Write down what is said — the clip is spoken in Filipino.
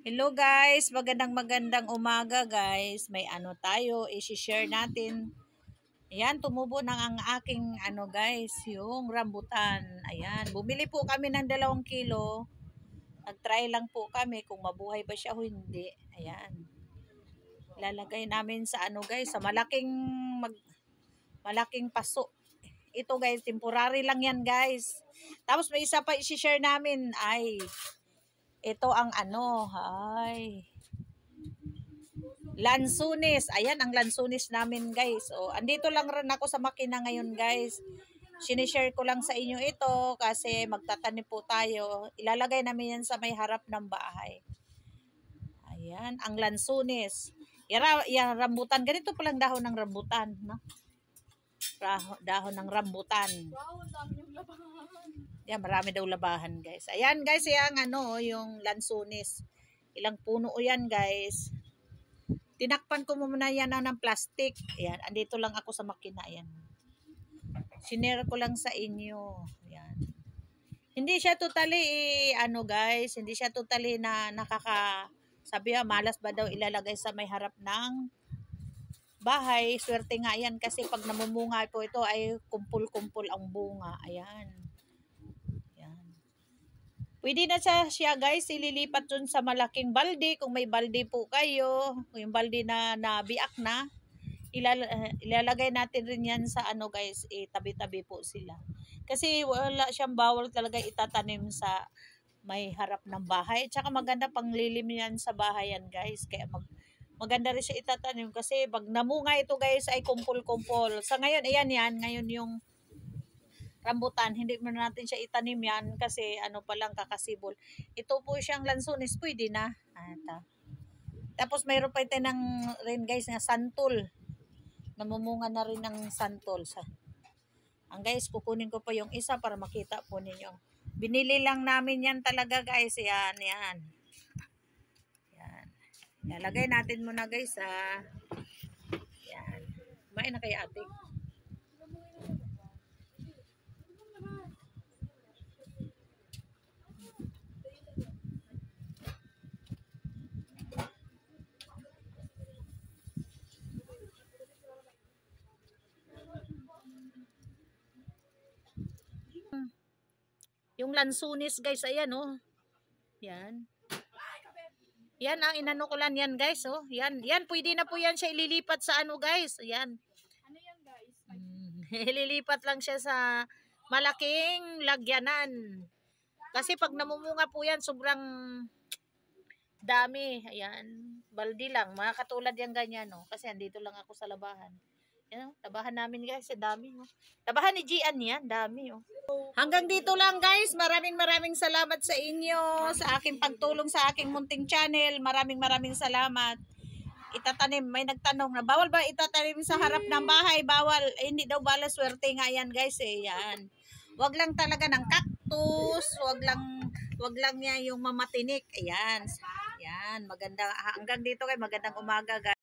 Hello guys, magandang umaga guys. May ano tayo, i-share natin. Ayan, tumubo ng ang aking guys, yung rambutan. Ayan, bumili po kami ng 2 kilo. Nag-try lang po kami kung mabuhay ba siya o hindi. Ayan. Lalagay namin sa guys, sa malaking paso. Ito guys, temporary lang yan guys. Tapos may isa pa i-share namin ay ito ang lansunis. Ayan ang lansunis namin guys. O, andito lang rin ako sa makina ngayon guys. Sinishare ko lang sa inyo ito kasi magtatanim po tayo. Ilalagay namin yan sa may harap ng bahay. Ayan, ang lansunis. Yan, rambutan. Ganito palang dahon ng rambutan. No? Dahon ng rambutan. Wow, ang dami yung labahan. Yan, marami daw labahan guys. Ayan guys, yung yung lansunis. Ilang puno yan guys. Tinakpan ko muna yan ng plastic. Ayan, andito lang ako sa makina. Ayan. Sinare ko lang sa inyo. Ayan. Hindi siya totally, guys, hindi siya totally na sabi malas ba daw ilalagay sa may harap ng bahay. Swerte nga yan kasi pag namumunga po ito ay kumpul-kumpul ang bunga. Ayan. Ayan. Pwede na siya guys, ililipat dun sa malaking balde. Kung may balde po kayo, kung yung balde na nabiak na, ilalagay natin rin yan sa guys, tabi-tabi po sila. Kasi wala siyang bawal talaga itatanim sa may harap ng bahay. Tsaka maganda panglilim yan sa bahay yan guys. Kaya maganda rin siya itatanim kasi pag namunga ito guys ay kumpul-kumpul. Sa ngayon, ayan yan. Ngayon yung rambutan, hindi mo natin siya itanim yan kasi palang kakasibol. Ito po siyang lansunis, pwede na. Tapos mayroon pa ito rin guys na santol. Namumunga na rin ng santol. Ang guys, kukunin ko pa yung isa para makita po ninyo. Binili lang namin yan talaga guys. Yan, yan. Yan. Lalagay natin muna guys Yan. Kumain na kaya ate? Yung lansunis guys, ayan oh. Yan. Yan ang inano ko lang yan guys oh. Yan, yan pwede na po yan siya ililipat sa guys. Ayan. Ano yan guys? Ililipat lang siya sa malaking lagyanan. Kasi pag namumunga po yan, sobrang dami. Ayan. Baldi lang. Mga katulad yan ganyan no. Kasi andito lang ako sa labahan. Yan, labahan namin guys, dami oh. Labahan ni Gian yan, dami oh. Hanggang dito lang guys, maraming salamat sa inyo sa aking pagtulong sa aking munting channel. Maraming salamat. Itatanim, may nagtanong na bawal ba itatanim sa harap ng bahay? Bawal, hindi daw bala, swerte nga yan guys yan. Wag lang talaga ng cactus, wag lang niya yung mamatinik. Ayan. Ayan, maganda hanggang dito kay magandang umaga guys.